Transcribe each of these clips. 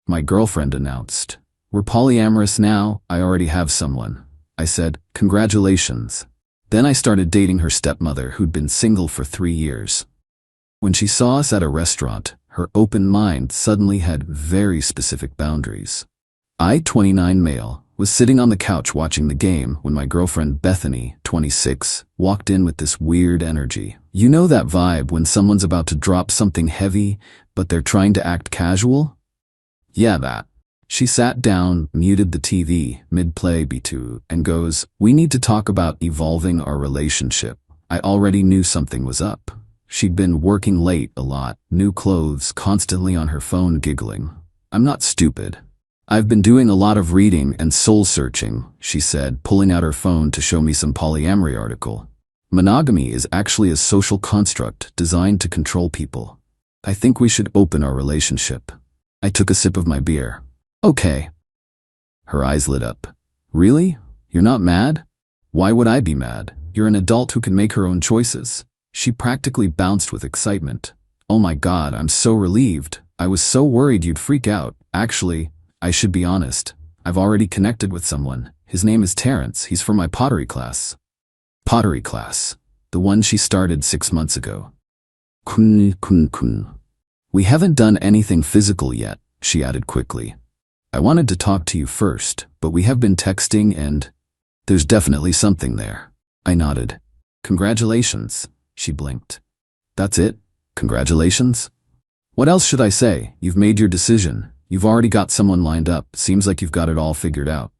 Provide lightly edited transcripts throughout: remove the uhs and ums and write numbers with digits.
My girlfriend announced. We're polyamorous now, I already have someone. I said, congratulations. Then I started dating her stepmother who'd been single for 3 years. When she saw us at a restaurant, her open mind suddenly had very specific boundaries. I, 29 male, was sitting on the couch watching the game when my girlfriend Bethany, 26, walked in with this weird energy. You know that vibe when someone's about to drop something heavy, but they're trying to act casual? Yeah, that. She sat down, muted the TV, mid-play B2, and goes, we need to talk about evolving our relationship. I already knew something was up. She'd been working late a lot, new clothes, constantly on her phone giggling. I'm not stupid. I've been doing a lot of reading and soul-searching, she said, pulling out her phone to show me some polyamory article. Monogamy is actually a social construct designed to control people. I think we should open our relationship. I took a sip of my beer. Okay. Her eyes lit up. Really? You're not mad? Why would I be mad? You're an adult who can make her own choices. She practically bounced with excitement. Oh my God, I'm so relieved. I was so worried you'd freak out. Actually, I should be honest. I've already connected with someone. His name is Terrence. He's from my pottery class. Pottery class. The one she started 6 months ago. We haven't done anything physical yet, she added quickly. I wanted to talk to you first, but we have been texting and there's definitely something there. I nodded. Congratulations, she blinked. That's it? Congratulations? What else should I say? You've made your decision. You've already got someone lined up. Seems like you've got it all figured out.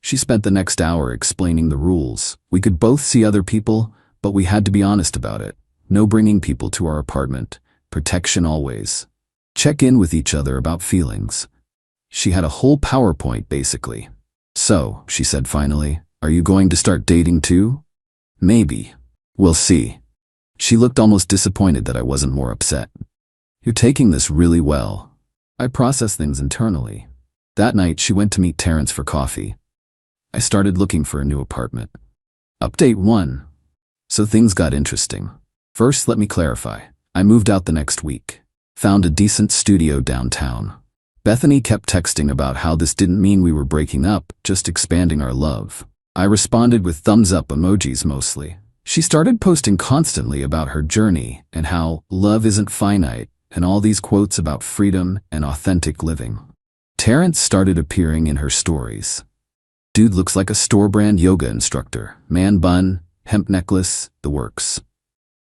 She spent the next hour explaining the rules. We could both see other people, but we had to be honest about it. No bringing people to our apartment. Protection always. Check in with each other about feelings. She had a whole PowerPoint, basically. So, she said finally, are you going to start dating too? Maybe. We'll see. She looked almost disappointed that I wasn't more upset. You're taking this really well. I process things internally. That night, she went to meet Terrence for coffee. I started looking for a new apartment. Update 1. So things got interesting. First, let me clarify. I moved out the next week. Found a decent studio downtown. Bethany kept texting about how this didn't mean we were breaking up, just expanding our love. I responded with thumbs up emojis mostly. She started posting constantly about her journey and how love isn't finite and all these quotes about freedom and authentic living. Terrence started appearing in her stories. Dude looks like a store-brand yoga instructor. Man bun, hemp necklace, the works.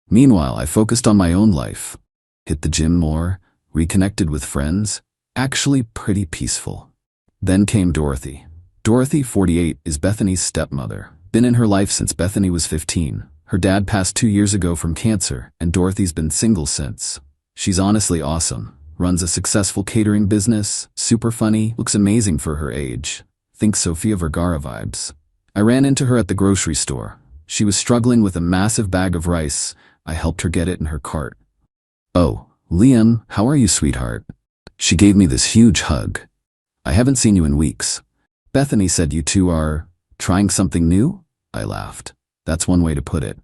Meanwhile, I focused on my own life. Hit the gym more, reconnected with friends. Actually pretty peaceful. Then came Dorothy. Dorothy, 48, is Bethany's stepmother. Been in her life since Bethany was 15. Her dad passed 2 years ago from cancer, and Dorothy's been single since. She's honestly awesome. Runs a successful catering business, super funny, looks amazing for her age. Think Sofia Vergara vibes. I ran into her at the grocery store. She was struggling with a massive bag of rice. I helped her get it in her cart. Oh, Liam, how are you, sweetheart? She gave me this huge hug. I haven't seen you in weeks. Bethany said you two are trying something new? I laughed. That's one way to put it.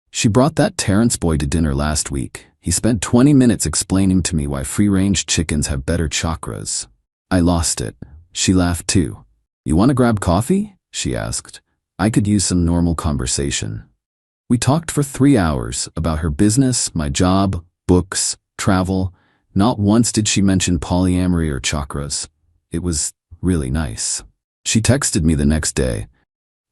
She brought that Terrence boy to dinner last week. He spent 20 minutes explaining to me why free-range chickens have better chakras. I lost it. She laughed too. You want to grab coffee? She asked. I could use some normal conversation. We talked for 3 hours about her business, my job, books, travel. Not once did she mention polyamory or chakras. It was really nice. She texted me the next day.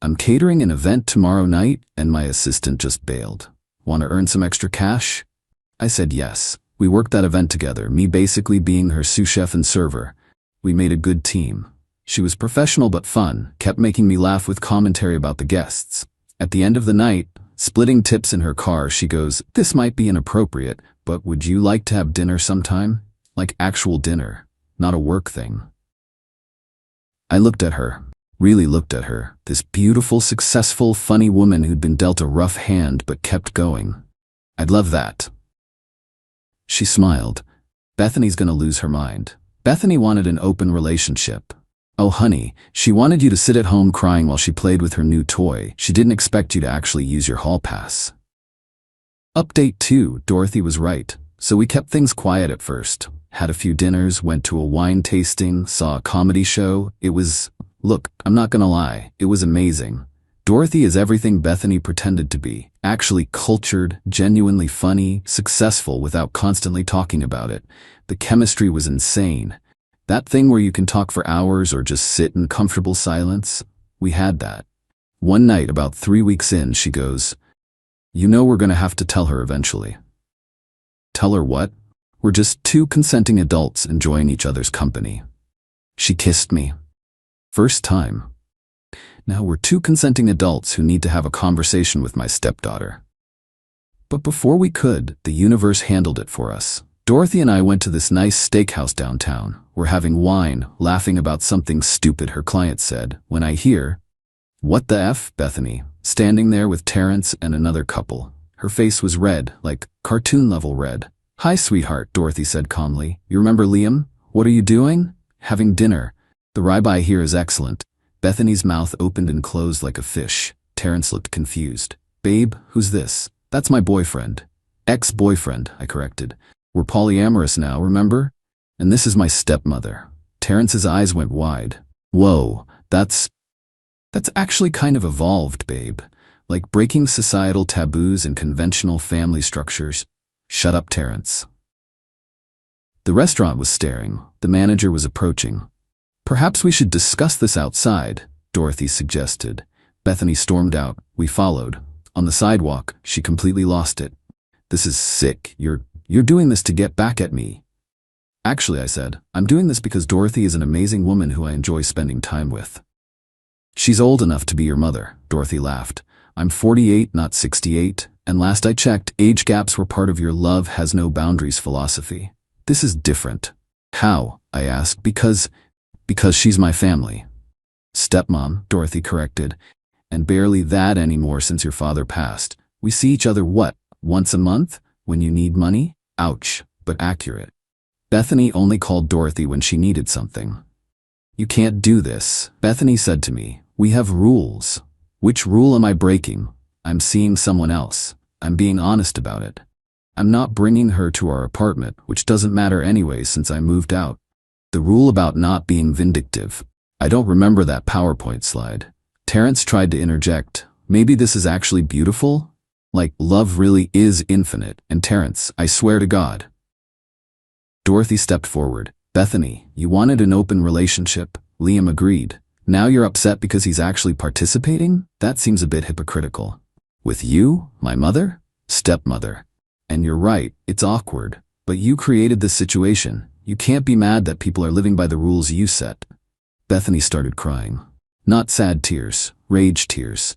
I'm catering an event tomorrow night and my assistant just bailed. Want to earn some extra cash? I said yes. We worked that event together, me basically being her sous chef and server. We made a good team. She was professional but fun, kept making me laugh with commentary about the guests. At the end of the night, splitting tips in her car, she goes, this might be inappropriate, but would you like to have dinner sometime? Like actual dinner, not a work thing. I looked at her, really looked at her, this beautiful, successful, funny woman who'd been dealt a rough hand but kept going. I'd love that. She smiled. Bethany's gonna lose her mind. Bethany wanted an open relationship. Oh honey, she wanted you to sit at home crying while she played with her new toy. She didn't expect you to actually use your hall pass. Update 2, Dorothy was right. So we kept things quiet at first. had a few dinners, went to a wine tasting, saw a comedy show. Look, I'm not gonna lie, it was amazing. Dorothy is everything Bethany pretended to be. Actually cultured, genuinely funny, successful without constantly talking about it. The chemistry was insane. That thing where you can talk for hours or just sit in comfortable silence, we had that. One night, about 3 weeks in, she goes, "You know we're gonna have to tell her eventually." Tell her what? We're just two consenting adults enjoying each other's company. She kissed me. First time. Now we're two consenting adults who need to have a conversation with my stepdaughter. But before we could, the universe handled it for us. Dorothy and I went to this nice steakhouse downtown. We're having wine, laughing about something stupid her client said, when I hear, "What the F?" Bethany, standing there with Terrence and another couple. Her face was red, like cartoon-level red. "Hi, sweetheart," Dorothy said calmly. "You remember Liam? What are you doing?" "Having dinner. The ribeye here is excellent." Bethany's mouth opened and closed like a fish. Terrence looked confused. "Babe, who's this?" "That's my boyfriend." "Ex-boyfriend," I corrected. "We're polyamorous now, remember? And this is my stepmother." Terrence's eyes went wide. "Whoa, that's actually kind of evolved, babe. Like breaking societal taboos and conventional family structures." "Shut up, Terrence." The restaurant was staring. The manager was approaching. "Perhaps we should discuss this outside," Dorothy suggested. Bethany stormed out. We followed. On the sidewalk, she completely lost it. "This is sick. You're doing this to get back at me." "Actually," I said, "I'm doing this because Dorothy is an amazing woman who I enjoy spending time with." "She's old enough to be your mother," Dorothy laughed. "I'm 48, not 68, and last I checked, age gaps were part of your love has no boundaries philosophy. This is different." "How?" I asked. Because she's my family." "Stepmom," Dorothy corrected. "And barely that anymore since your father passed. We see each other, what, once a month? When you need money?" Ouch, but accurate. Bethany only called Dorothy when she needed something. "You can't do this," Bethany said to me. "We have rules." "Which rule am I breaking?" "I'm seeing someone else. I'm being honest about it. I'm not bringing her to our apartment, which doesn't matter anyway since I moved out." The rule about not being vindictive. I don't remember that PowerPoint slide. Terrence tried to interject. "Maybe this is actually beautiful? Like, love really is infinite." And Terrence, "I swear to God." Dorothy stepped forward. "Bethany, you wanted an open relationship." Liam agreed. "Now you're upset because he's actually participating? That seems a bit hypocritical." "With you? My mother?" "Stepmother. And you're right, it's awkward. But you created this situation. You can't be mad that people are living by the rules you set." Bethany started crying. Not sad tears, rage tears.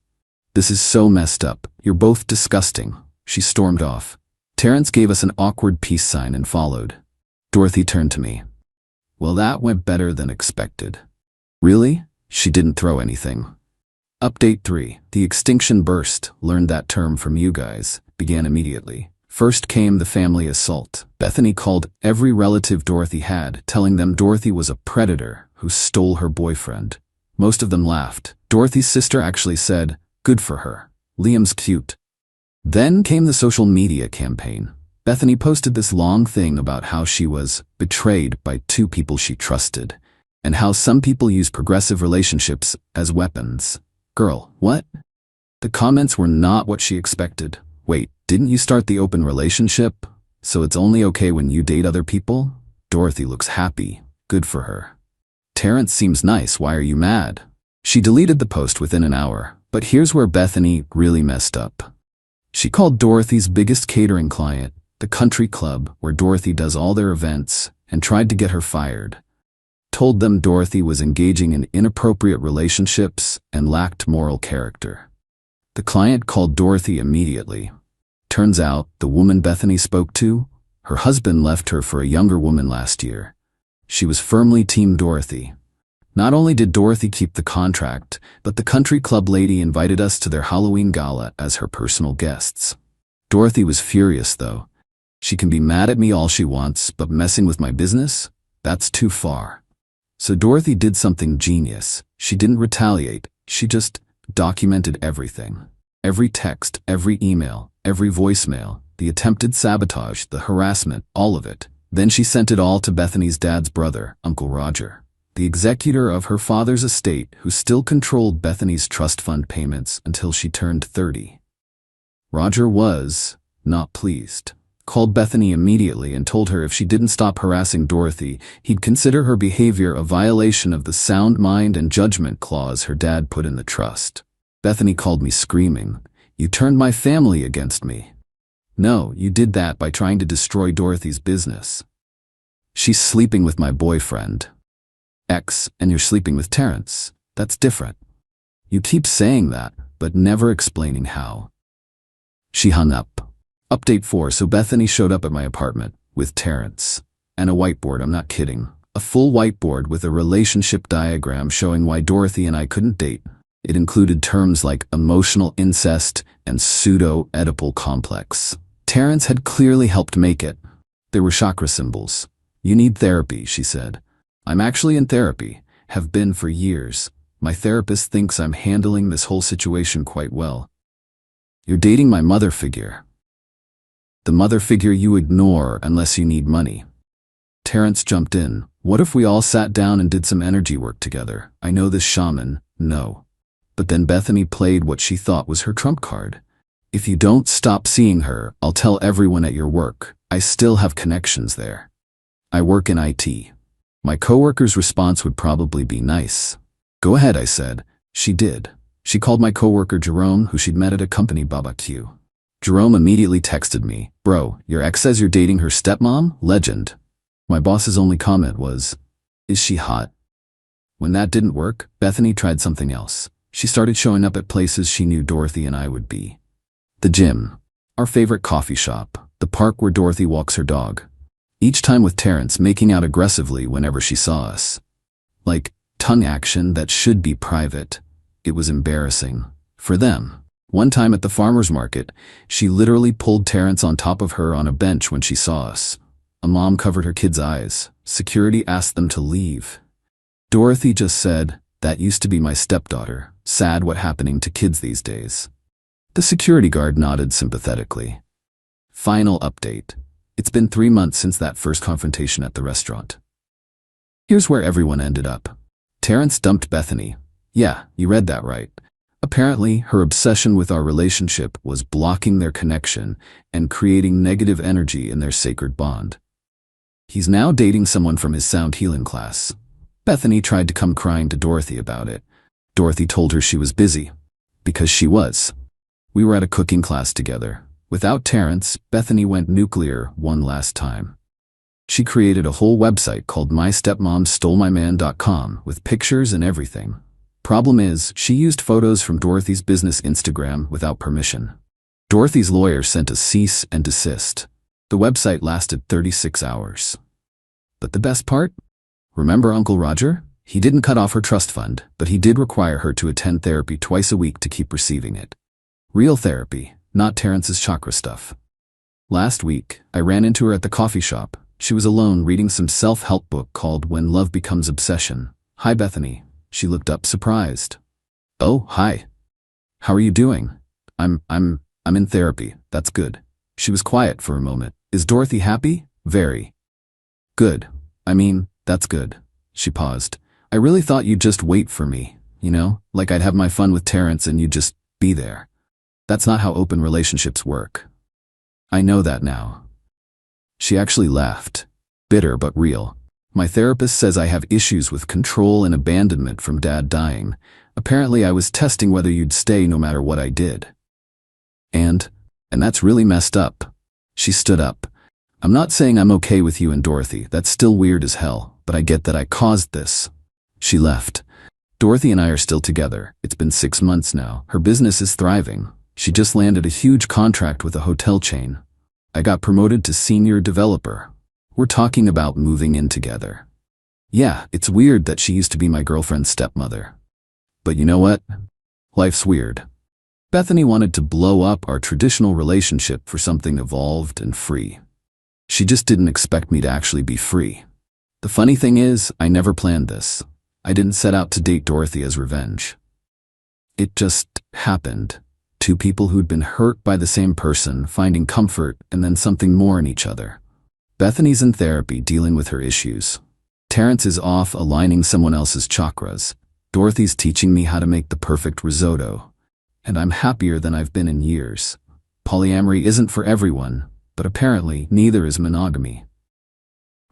"This is so messed up. You're both disgusting." She stormed off. Terrence gave us an awkward peace sign and followed. Dorothy turned to me. "Well, that went better than expected." "Really?" She didn't throw anything. Update 3. The extinction burst, learned that term from you guys, began immediately. First came the family assault. Bethany called every relative Dorothy had, telling them Dorothy was a predator who stole her boyfriend. Most of them laughed. Dorothy's sister actually said, "Good for her. Liam's cute." Then came the social media campaign. Bethany posted this long thing about how she was betrayed by two people she trusted, and how some people use progressive relationships as weapons. Girl, what? The comments were not what she expected. "Wait, didn't you start the open relationship? So it's only okay when you date other people?" "Dorothy looks happy. Good for her." "Terrence seems nice. Why are you mad?" She deleted the post within an hour, but here's where Bethany really messed up. She called Dorothy's biggest catering client, the country club where Dorothy does all their events, and tried to get her fired. Told them Dorothy was engaging in inappropriate relationships and lacked moral character. The client called Dorothy immediately. Turns out, the woman Bethany spoke to, her husband left her for a younger woman last year. She was firmly Team Dorothy. Not only did Dorothy keep the contract, but the country club lady invited us to their Halloween gala as her personal guests. Dorothy was furious though. She can be mad at me all she wants, but messing with my business? That's too far. So Dorothy did something genius. She didn't retaliate. She just documented everything. Every text, every email, every voicemail, the attempted sabotage, the harassment, all of it. Then she sent it all to Bethany's dad's brother, Uncle Roger, the executor of her father's estate who still controlled Bethany's trust fund payments until she turned 30. Roger was not pleased. Called Bethany immediately and told her if she didn't stop harassing Dorothy, he'd consider her behavior a violation of the sound mind and judgment clause her dad put in the trust. Bethany called me screaming, "You turned my family against me." "No, you did that by trying to destroy Dorothy's business. She's sleeping with my boyfriend, X, and you're sleeping with Terrence. That's different. You keep saying that, but never explaining how." She hung up. Update 4. So Bethany showed up at my apartment with Terrence and a whiteboard. I'm not kidding. A full whiteboard with a relationship diagram showing why Dorothy and I couldn't date. It included terms like emotional incest and pseudo-Oedipal complex. Terrence had clearly helped make it. There were chakra symbols. "You need therapy," she said. "I'm actually in therapy, have been for years. My therapist thinks I'm handling this whole situation quite well." "You're dating my mother figure. The mother figure you ignore unless you need money." Terrence jumped in. "What if we all sat down and did some energy work together? I know this shaman." "No." But then Bethany played what she thought was her trump card. "If you don't stop seeing her, I'll tell everyone at your work. I still have connections there. I work in IT." My coworker's response would probably be nice. "Go ahead," I said. She did. She called my coworker Jerome, who she'd met at a company barbecue. Jerome immediately texted me, "Bro, your ex says you're dating her stepmom? Legend." My boss's only comment was, "Is she hot?" When that didn't work, Bethany tried something else. She started showing up at places she knew Dorothy and I would be. The gym, our favorite coffee shop, the park where Dorothy walks her dog. Each time with Terrence making out aggressively whenever she saw us. Like, tongue action that should be private. It was embarrassing. For them. One time at the farmer's market, she literally pulled Terrence on top of her on a bench when she saw us. A mom covered her kids' eyes. Security asked them to leave. Dorothy just said, "That used to be my stepdaughter. Sad what happening to kids these days." The security guard nodded sympathetically. Final update. It's been 3 months since that first confrontation at the restaurant. Here's where everyone ended up. Terrence dumped Bethany. Yeah, you read that right. Apparently, her obsession with our relationship was blocking their connection and creating negative energy in their sacred bond. He's now dating someone from his sound healing class. Bethany tried to come crying to Dorothy about it. Dorothy told her she was busy. Because she was. We were at a cooking class together. Without Terrence, Bethany went nuclear one last time. She created a whole website called mystepmomstolемyman.com with pictures and everything. Problem is, she used photos from Dorothy's business Instagram without permission. Dorothy's lawyer sent a cease and desist. The website lasted 36 hours. But the best part? Remember Uncle Roger? He didn't cut off her trust fund, but he did require her to attend therapy twice a week to keep receiving it. Real therapy, not Terrence's chakra stuff. Last week, I ran into her at the coffee shop. She was alone reading some self-help book called When Love Becomes Obsession. "Hi, Bethany." She looked up surprised. "Oh, hi. How are you doing?" I'm in therapy. That's good." She was quiet for a moment. "Is Dorothy happy?" "Very." "Good. I mean, that's good." She paused. "I really thought you'd just wait for me, like I'd have my fun with Terrence and you'd just be there. That's not how open relationships work." "I know that now." She actually laughed. Bitter but real. "My therapist says I have issues with control and abandonment from Dad dying. Apparently I was testing whether you'd stay no matter what I did. And that's really messed up." She stood up. "I'm not saying I'm okay with you and Dorothy. That's still weird as hell, but I get that I caused this." She left. Dorothy and I are still together. It's been 6 months now. Her business is thriving. She just landed a huge contract with a hotel chain. I got promoted to senior developer. We're talking about moving in together. Yeah, it's weird that she used to be my girlfriend's stepmother. But you know what? Life's weird. Bethany wanted to blow up our traditional relationship for something evolved and free. She just didn't expect me to actually be free. The funny thing is, I never planned this. I didn't set out to date Dorothy as revenge. It just happened. 2 people who'd been hurt by the same person, finding comfort and then something more in each other. Bethany's in therapy dealing with her issues. Terrence is off aligning someone else's chakras. Dorothy's teaching me how to make the perfect risotto. And I'm happier than I've been in years. Polyamory isn't for everyone, but apparently neither is monogamy.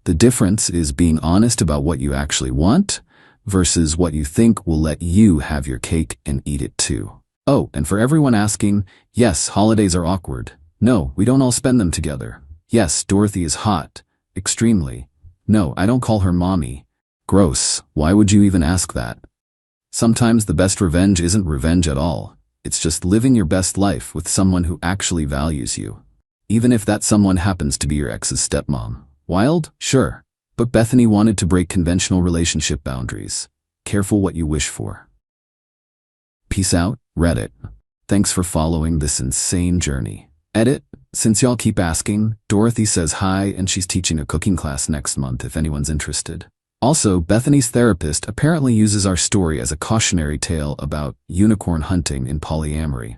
The difference is being honest about what you actually want versus what you think will let you have your cake and eat it too. Oh, and for everyone asking, yes, holidays are awkward. No, we don't all spend them together. Yes, Dorothy is hot. Extremely. No, I don't call her mommy. Gross. Why would you even ask that? Sometimes the best revenge isn't revenge at all. It's just living your best life with someone who actually values you. Even if that someone happens to be your ex's stepmom. Wild? Sure. But Bethany wanted to break conventional relationship boundaries. Careful what you wish for. Peace out, Reddit. Thanks for following this insane journey. Edit. Since y'all keep asking, Dorothy says hi and she's teaching a cooking class next month if anyone's interested. Also, Bethany's therapist apparently uses our story as a cautionary tale about unicorn hunting in polyamory.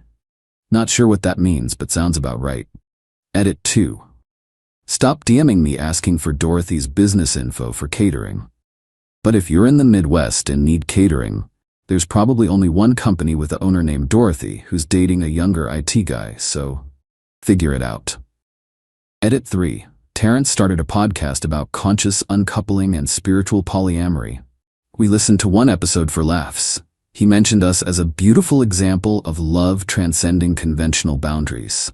Not sure what that means, but sounds about right. Edit 2. Stop DMing me asking for Dorothy's business info for catering. But if you're in the Midwest and need catering, there's probably only one company with an owner named Dorothy who's dating a younger IT guy, so figure it out. Edit 3. Terrence started a podcast about conscious uncoupling and spiritual polyamory. We listened to one episode for laughs. He mentioned us as a beautiful example of love transcending conventional boundaries.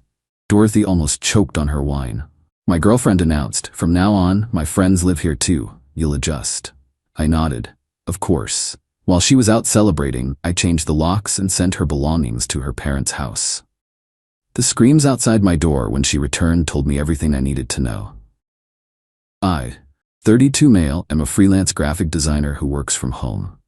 Dorothy almost choked on her wine. My girlfriend announced, "From now on, my friends live here too. You'll adjust." I nodded. Of course. While she was out celebrating, I changed the locks and sent her belongings to her parents' house. The screams outside my door when she returned told me everything I needed to know. I, 32 male, am a freelance graphic designer who works from home.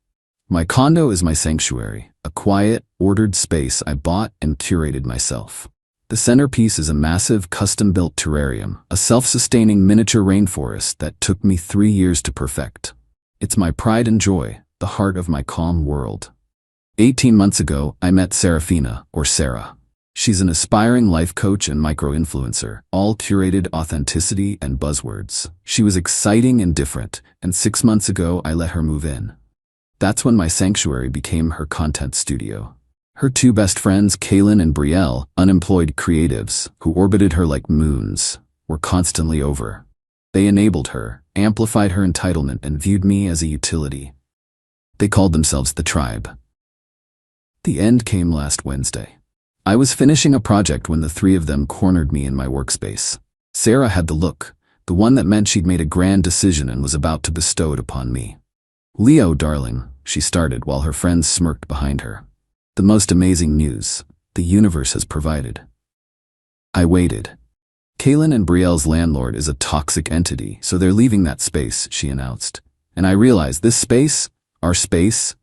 My condo is my sanctuary, a quiet, ordered space I bought and curated myself. The centerpiece is a massive, custom-built terrarium, a self-sustaining miniature rainforest that took me 3 years to perfect. It's my pride and joy, the heart of my calm world. 18 months ago, I met Serafina, or Sarah. She's an aspiring life coach and micro-influencer, all curated authenticity and buzzwords. She was exciting and different, and 6 months ago I let her move in. That's when my sanctuary became her content studio. Her 2 best friends, Qley and Brielle, unemployed creatives, who orbited her like moons, were constantly over. They enabled her, amplified her entitlement, and viewed me as a utility. They called themselves the Tribe. The end came last Wednesday. I was finishing a project when the 3 of them cornered me in my workspace. Sarah had the look, the one that meant she'd made a grand decision and was about to bestow it upon me. "Leo, darling," she started while her friends smirked behind her. "The most amazing news. The universe has provided." I waited. Qley and Brielle's landlord is a toxic entity, so they're leaving that space, she announced. And I realized this space, our space,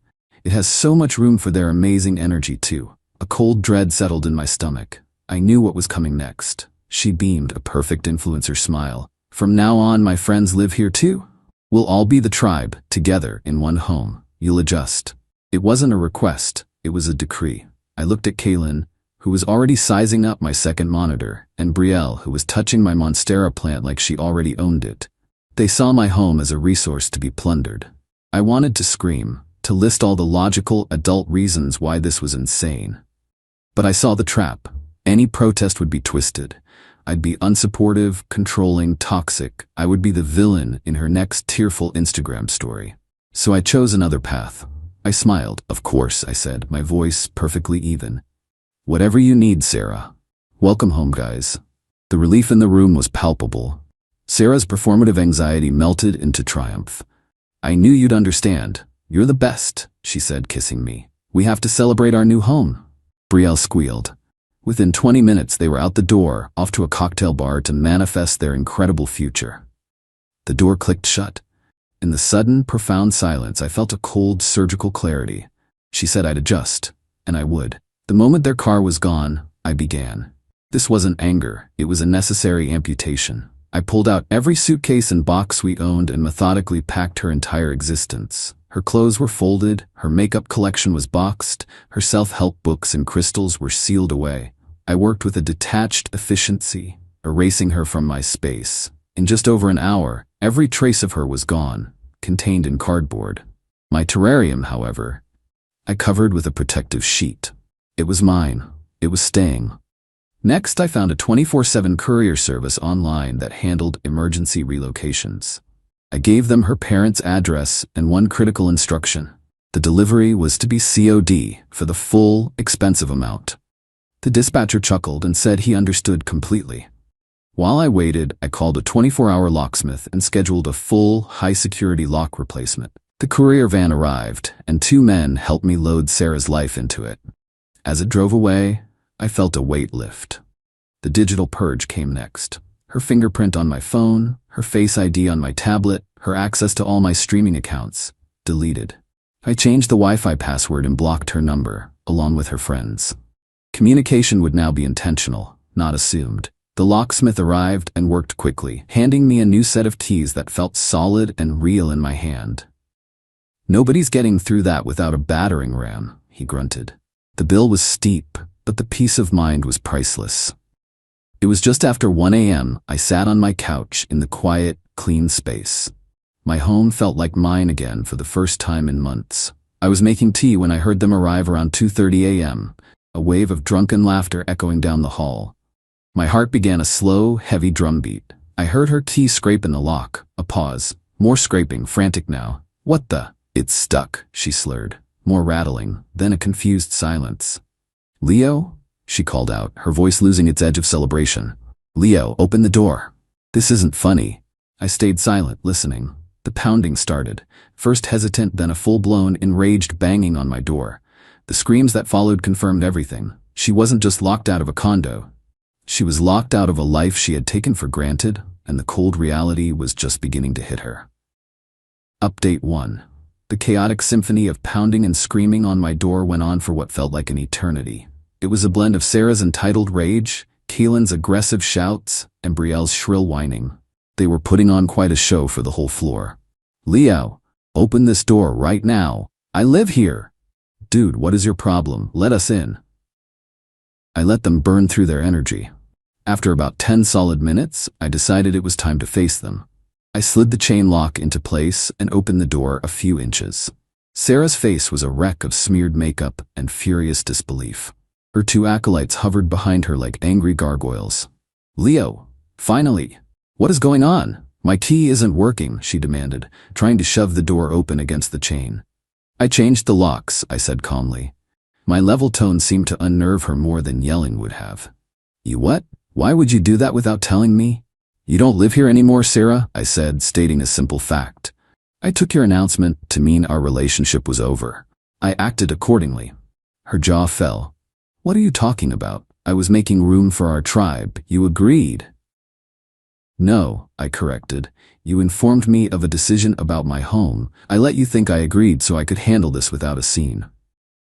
it has so much room for their amazing energy too. A cold dread settled in my stomach. I knew what was coming next. She beamed a perfect influencer smile. "From now on, my friends live here too. We'll all be the Tribe, together in one home. You'll adjust." It wasn't a request, it was a decree. I looked at Qley, who was already sizing up my second monitor, and Brielle, who was touching my Monstera plant like she already owned it. They saw my home as a resource to be plundered. I wanted to scream, to list all the logical, adult reasons why this was insane. But I saw the trap. Any protest would be twisted. I'd be unsupportive, controlling, toxic. I would be the villain in her next tearful Instagram story. So I chose another path. I smiled. "Of course," I said, my voice perfectly even. "Whatever you need, Sarah. Welcome home, guys." The relief in the room was palpable. Sarah's performative anxiety melted into triumph. "I knew you'd understand. You're the best," she said, kissing me. "We have to celebrate our new home." Brielle squealed. Within 20 minutes, they were out the door, off to a cocktail bar to manifest their incredible future. The door clicked shut. In the sudden, profound silence, I felt a cold, surgical clarity. She said I'd adjust, and I would. The moment their car was gone, I began. This wasn't anger, it was a necessary amputation. I pulled out every suitcase and box we owned and methodically packed her entire existence. Her clothes were folded, her makeup collection was boxed, her self-help books and crystals were sealed away. I worked with a detached efficiency, erasing her from my space, In just over an hour, every trace of her was gone, contained in cardboard. My terrarium, however, I covered with a protective sheet. It was mine. It was staying. Next, I found a 24/7 courier service online that handled emergency relocations. I gave them her parents' address and one critical instruction. The delivery was to be COD for the full, expensive amount. The dispatcher chuckled and said he understood completely. While I waited, I called a 24-hour locksmith and scheduled a full, high-security lock replacement. The courier van arrived, and 2 men helped me load Sarah's life into it. As it drove away, I felt a weight lift. The digital purge came next. Her fingerprint on my phone, her Face ID on my tablet, her access to all my streaming accounts, deleted. I changed the Wi-Fi password and blocked her number, along with her friends. Communication would now be intentional, not assumed. The locksmith arrived and worked quickly, handing me a new set of keys that felt solid and real in my hand. "Nobody's getting through that without a battering ram," he grunted. The bill was steep, but the peace of mind was priceless. It was just after 1 a.m. I sat on my couch in the quiet, clean space. My home felt like mine again for the first time in months. I was making tea when I heard them arrive around 2:30 a.m., a wave of drunken laughter echoing down the hall. My heart began a slow, heavy drumbeat. I heard her key scrape in the lock, a pause, more scraping, frantic now. "What the?" "It's stuck," she slurred. More rattling, then a confused silence. "Leo?" she called out, her voice losing its edge of celebration. "Leo, open the door." "This isn't funny." I stayed silent, listening. The pounding started, first hesitant, then a full-blown, enraged banging on my door. The screams that followed confirmed everything. She wasn't just locked out of a condo. She was locked out of a life she had taken for granted, and the cold reality was just beginning to hit her. Update 1. The chaotic symphony of pounding and screaming on my door went on for what felt like an eternity. It was a blend of Sarah's entitled rage, Keelan's aggressive shouts, and Brielle's shrill whining. They were putting on quite a show for the whole floor. "Leo, open this door right now. I live here." "Dude, what is your problem? Let us in." I let them burn through their energy. After about 10 solid minutes, I decided it was time to face them. I slid the chain lock into place and opened the door a few inches. Sarah's face was a wreck of smeared makeup and furious disbelief. Her 2 acolytes hovered behind her like angry gargoyles. "Leo, finally! What is going on? My key isn't working," she demanded, trying to shove the door open against the chain. "I changed the locks," I said calmly. My level tone seemed to unnerve her more than yelling would have. "You what? Why would you do that without telling me?" "You don't live here anymore, Sarah," I said, stating a simple fact. "I took your announcement to mean our relationship was over." I acted accordingly. Her jaw fell. "What are you talking about? I was making room for our tribe. You agreed." "No," I corrected. "You informed me of a decision about my home. I let you think I agreed so I could handle this without a scene."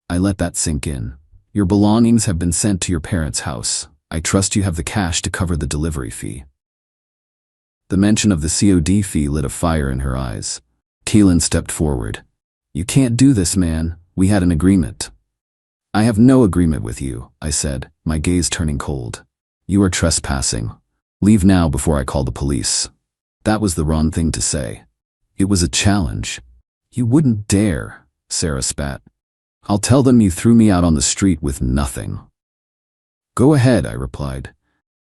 I let that sink in. "Your belongings have been sent to your parents' house. I trust you have the cash to cover the delivery fee." The mention of the COD fee lit a fire in her eyes. Qley stepped forward. "You can't do this, man. We had an agreement." "I have no agreement with you," I said, my gaze turning cold. "You are trespassing. Leave now before I call the police." That was the wrong thing to say. It was a challenge. "You wouldn't dare," Sarah spat. "I'll tell them you threw me out on the street with nothing." "Go ahead," I replied.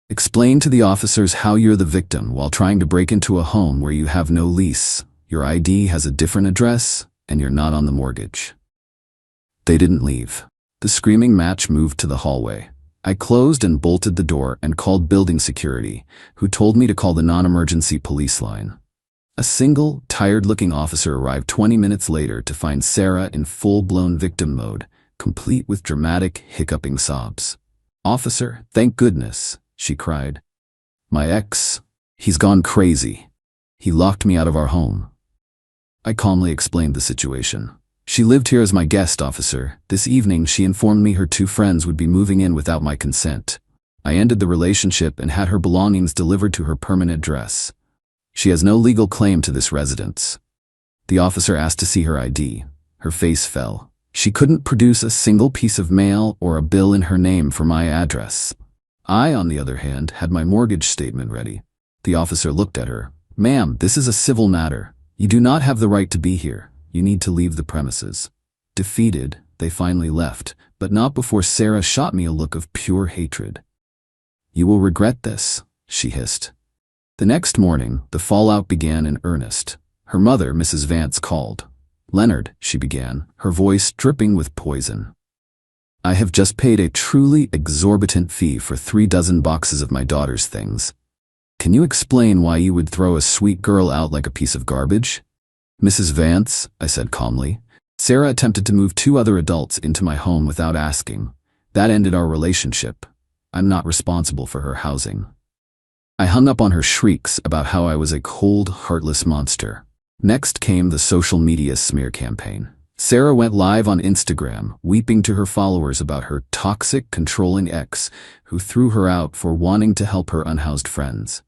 "Explain to the officers how you're the victim while trying to break into a home where you have no lease, your ID has a different address, and you're not on the mortgage." They didn't leave. The screaming match moved to the hallway. I closed and bolted the door and called building security, who told me to call the non-emergency police line. A single, tired-looking officer arrived 20 minutes later to find Sarah in full-blown victim mode, complete with dramatic, hiccuping sobs. "Officer, thank goodness," she cried. "My ex, he's gone crazy. He locked me out of our home." I calmly explained the situation. "She lived here as my guest, officer. This evening she informed me her 2 friends would be moving in without my consent. I ended the relationship and had her belongings delivered to her permanent address. She has no legal claim to this residence." The officer asked to see her ID. Her face fell. She couldn't produce a single piece of mail or a bill in her name for my address. I, on the other hand, had my mortgage statement ready. The officer looked at her. "Ma'am, this is a civil matter. You do not have the right to be here. You need to leave the premises." Defeated, they finally left, but not before Sarah shot me a look of pure hatred. "You will regret this," she hissed. The next morning, the fallout began in earnest. Her mother, Mrs. Vance, called. "Leonard," she began, her voice dripping with poison. "I have just paid a truly exorbitant fee for 3 dozen boxes of my daughter's things. Can you explain why you would throw a sweet girl out like a piece of garbage?" "Mrs. Vance," I said calmly, "Sarah attempted to move 2 other adults into my home without asking. That ended our relationship. I'm not responsible for her housing." I hung up on her shrieks about how I was a cold, heartless monster. Next came the social media smear campaign. Sarah went live on Instagram, weeping to her followers about her toxic, controlling ex who threw her out for wanting to help her unhoused friends.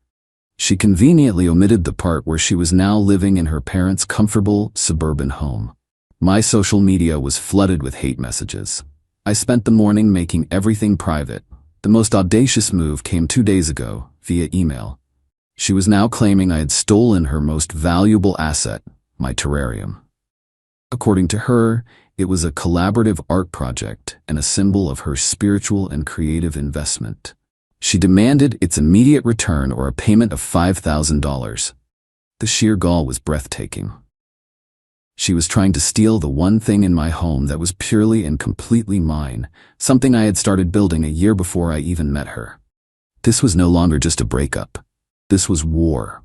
She conveniently omitted the part where she was now living in her parents' comfortable, suburban home. My social media was flooded with hate messages. I spent the morning making everything private. The most audacious move came 2 days ago, via email. She was now claiming I had stolen her most valuable asset, my terrarium. According to her, it was a collaborative art project and a symbol of her spiritual and creative investment. She demanded its immediate return or a payment of $5,000. The sheer gall was breathtaking. She was trying to steal the one thing in my home that was purely and completely mine, something I had started building a year before I even met her. This was no longer just a breakup. This was war.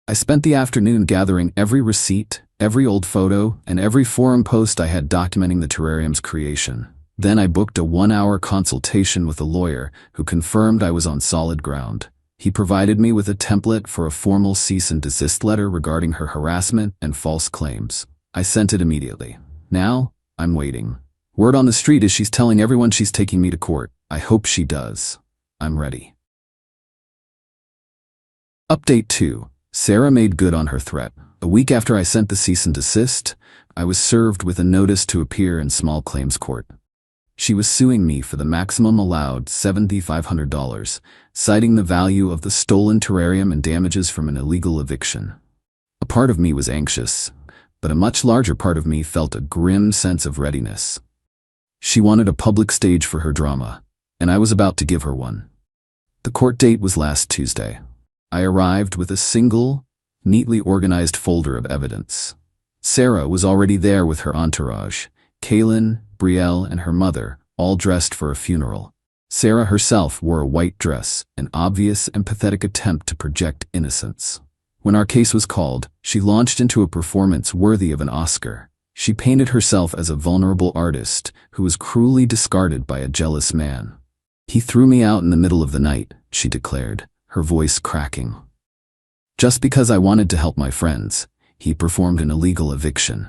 I spent the afternoon gathering every receipt, every old photo, and every forum post I had documenting the terrarium's creation. Then I booked a 1-hour consultation with a lawyer who confirmed I was on solid ground. He provided me with a template for a formal cease and desist letter regarding her harassment and false claims. I sent it immediately. Now, I'm waiting. Word on the street is she's telling everyone she's taking me to court. I hope she does. I'm ready. Update 2. Sarah made good on her threat. A week after I sent the cease and desist, I was served with a notice to appear in small claims court. She was suing me for the maximum allowed $7,500, citing the value of the stolen terrarium and damages from an illegal eviction. A part of me was anxious, but a much larger part of me felt a grim sense of readiness. She wanted a public stage for her drama, and I was about to give her one. The court date was last Tuesday. I arrived with a single, neatly organized folder of evidence. Sarah was already there with her entourage, Qley, Brielle, and her mother, all dressed for a funeral. Sarah herself wore a white dress, an obvious and pathetic attempt to project innocence. When our case was called, she launched into a performance worthy of an Oscar. She painted herself as a vulnerable artist who was cruelly discarded by a jealous man. "He threw me out in the middle of the night," she declared, her voice cracking. "Just because I wanted to help my friends, he performed an illegal eviction."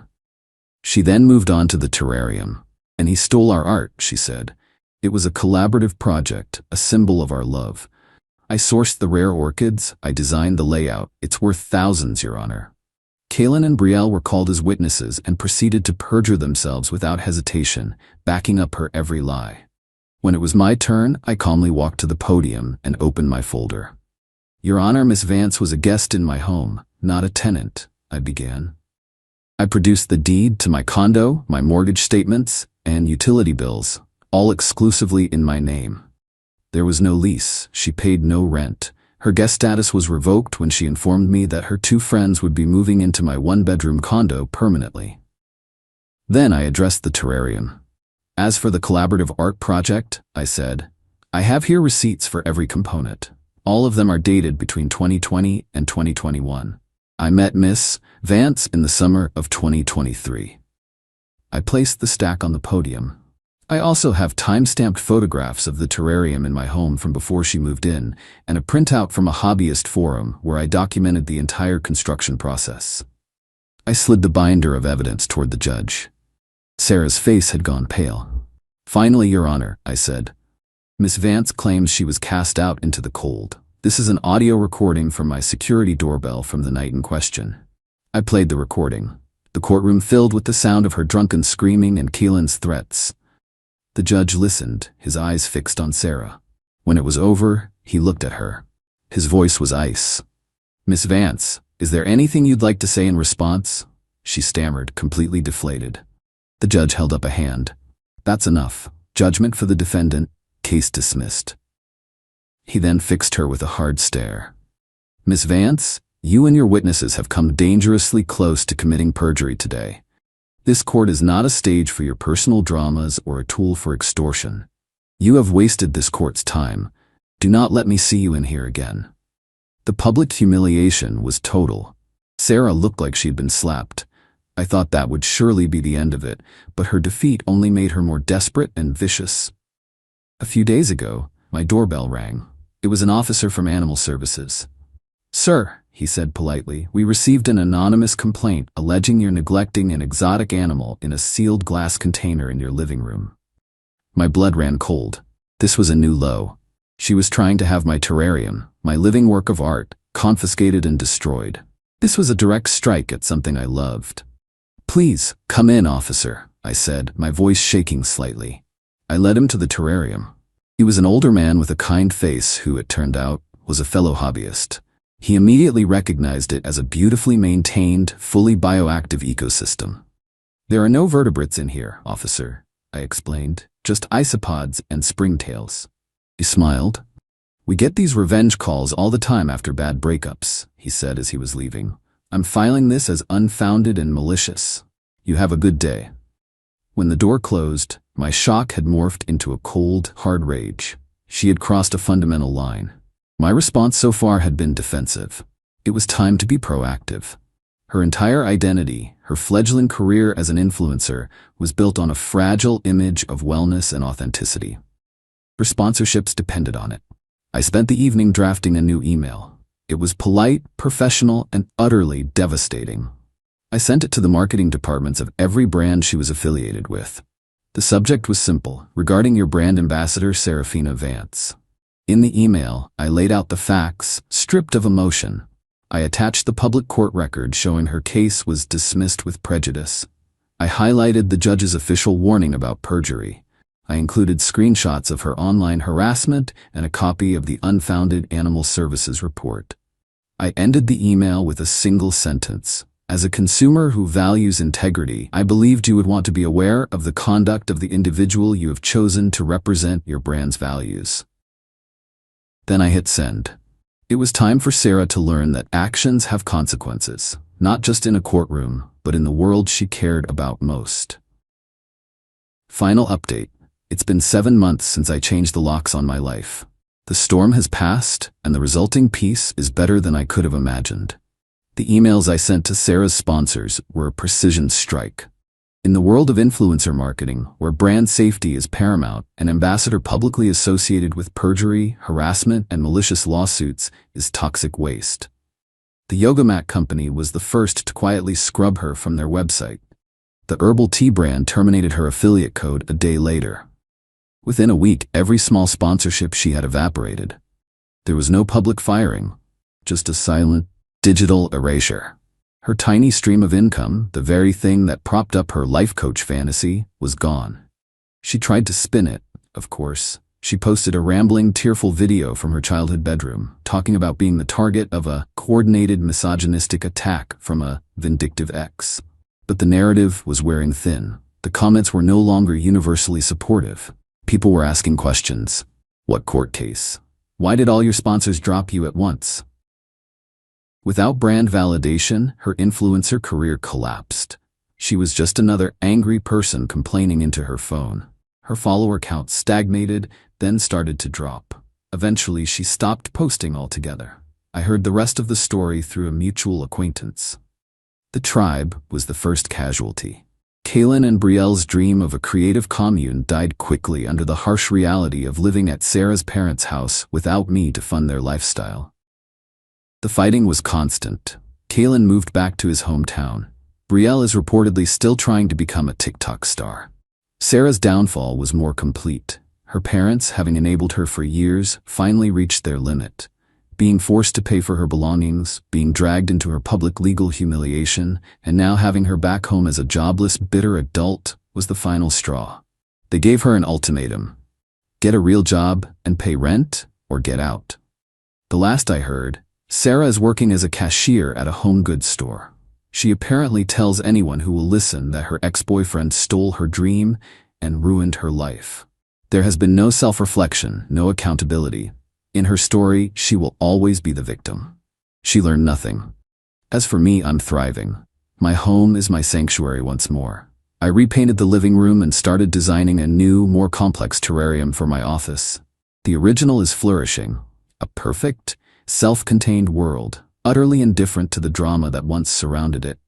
She then moved on to the terrarium. "And he stole our art," she said. "It was a collaborative project, a symbol of our love. I sourced the rare orchids, I designed the layout. It's worth thousands, Your Honor." Qley and Brielle were called as witnesses and proceeded to perjure themselves without hesitation, backing up her every lie. When it was my turn, I calmly walked to the podium and opened my folder. "Your Honor, Miss Vance was a guest in my home, not a tenant," I began. I produced the deed to my condo, my mortgage statements, and utility bills, all exclusively in my name. There was no lease, she paid no rent. Her guest status was revoked when she informed me that her 2 friends would be moving into my 1-bedroom condo permanently. Then I addressed the terrarium. "As for the collaborative art project," I said, "I have here receipts for every component. All of them are dated between 2020 and 2021. I met Miss Vance in the summer of 2023. I placed the stack on the podium. I also have time-stamped photographs of the terrarium in my home from before she moved in, and a printout from a hobbyist forum where I documented the entire construction process. I slid the binder of evidence toward the judge. Sarah's face had gone pale. "Finally, Your Honor," I said. "Miss Vance claims she was cast out into the cold. This is an audio recording from my security doorbell from the night in question." I played the recording. The courtroom filled with the sound of her drunken screaming and Qley's threats. The judge listened, his eyes fixed on Sarah. When it was over, he looked at her. His voice was ice. Miss Vance, is there anything you'd like to say in response? She stammered, completely deflated. The judge held up a hand. That's enough. Judgment for the defendant. Case dismissed. He then fixed her with a hard stare. Miss Vance, you and your witnesses have come dangerously close to committing perjury today. This court is not a stage for your personal dramas or a tool for extortion. You have wasted this court's time. Do not let me see you in here again. The public humiliation was total. Sarah looked like she'd been slapped. I thought that would surely be the end of it, but her defeat only made her more desperate and vicious. A few days ago, my doorbell rang. It was an officer from Animal Services. Sir, he said politely, we received an anonymous complaint alleging you're neglecting an exotic animal in a sealed glass container in your living room. My blood ran cold. This was a new low. She was trying to have my terrarium, my living work of art, confiscated and destroyed. This was a direct strike at something I loved. Please, come in, officer, I said, my voice shaking slightly. I led him to the terrarium. He was an older man with a kind face who, it turned out, was a fellow hobbyist. He immediately recognized it as a beautifully maintained, fully bioactive ecosystem. There are no vertebrates in here, officer, I explained, just isopods and springtails. He smiled. We get these revenge calls all the time after bad breakups, he said as he was leaving. I'm filing this as unfounded and malicious. You have a good day. When the door closed, my shock had morphed into a cold, hard rage. She had crossed a fundamental line. My response so far had been defensive. It was time to be proactive. Her entire identity, her fledgling career as an influencer, was built on a fragile image of wellness and authenticity. Her sponsorships depended on it. I spent the evening drafting a new email. It was polite, professional, and utterly devastating. I sent it to the marketing departments of every brand she was affiliated with. The subject was simple, regarding your brand ambassador, Serafina Vance. In the email, I laid out the facts, stripped of emotion. I attached the public court record showing her case was dismissed with prejudice. I highlighted the judge's official warning about perjury. I included screenshots of her online harassment and a copy of the unfounded Animal Services report. I ended the email with a single sentence. As a consumer who values integrity, I believed you would want to be aware of the conduct of the individual you have chosen to represent your brand's values. Then I hit send. It was time for Sarah to learn that actions have consequences, not just in a courtroom, but in the world she cared about most. Final update. It's been 7 months since I changed the locks on my life. The storm has passed, and the resulting peace is better than I could have imagined. The emails I sent to Sarah's sponsors were a precision strike. In the world of influencer marketing, where brand safety is paramount, an ambassador publicly associated with perjury, harassment, and malicious lawsuits is toxic waste. The yoga mat company was the first to quietly scrub her from their website. The herbal tea brand terminated her affiliate code a day later. Within a week, every small sponsorship she had evaporated. There was no public firing, just a silent, digital erasure. Her tiny stream of income, the very thing that propped up her life coach fantasy, was gone. She tried to spin it, of course. She posted a rambling, tearful video from her childhood bedroom, talking about being the target of a coordinated misogynistic attack from a vindictive ex. But the narrative was wearing thin. The comments were no longer universally supportive. People were asking questions. What court case? Why did all your sponsors drop you at once? Without brand validation, her influencer career collapsed. She was just another angry person complaining into her phone. Her follower count stagnated, then started to drop. Eventually, she stopped posting altogether. I heard the rest of the story through a mutual acquaintance. The tribe was the first casualty. Kaylin and Brielle's dream of a creative commune died quickly under the harsh reality of living at Sarah's parents' house without me to fund their lifestyle. The fighting was constant. Kaylin moved back to his hometown. Brielle is reportedly still trying to become a TikTok star. Sarah's downfall was more complete. Her parents, having enabled her for years, finally reached their limit. Being forced to pay for her belongings, being dragged into her public legal humiliation, and now having her back home as a jobless, bitter adult was the final straw. They gave her an ultimatum. Get a real job and pay rent, or get out. The last I heard, Sarah is working as a cashier at a home goods store. She apparently tells anyone who will listen that her ex-boyfriend stole her dream and ruined her life. There has been no self-reflection, no accountability. In her story, she will always be the victim. She learned nothing. As for me, I'm thriving. My home is my sanctuary once more. I repainted the living room and started designing a new, more complex terrarium for my office. The original is flourishing. A perfect, self-contained world, utterly indifferent to the drama that once surrounded it.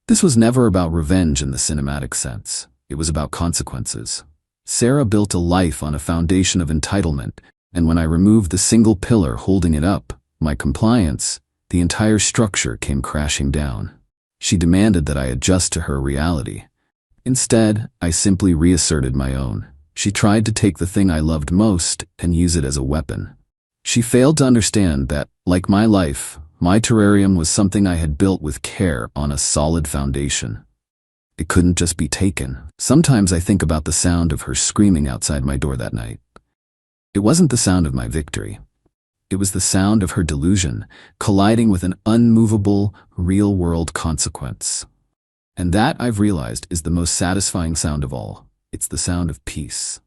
This was never about revenge in the cinematic sense. It was about consequences. Sarah built a life on a foundation of entitlement, and when I removed the single pillar holding it up, my compliance, the entire structure came crashing down. She demanded that I adjust to her reality. Instead, I simply reasserted my own. She tried to take the thing I loved most and use it as a weapon. She failed to understand that, like my life, my terrarium was something I had built with care on a solid foundation. It couldn't just be taken. Sometimes I think about the sound of her screaming outside my door that night. It wasn't the sound of my victory. It was the sound of her delusion, colliding with an unmovable, real-world consequence. And that, I've realized, is the most satisfying sound of all. It's the sound of peace.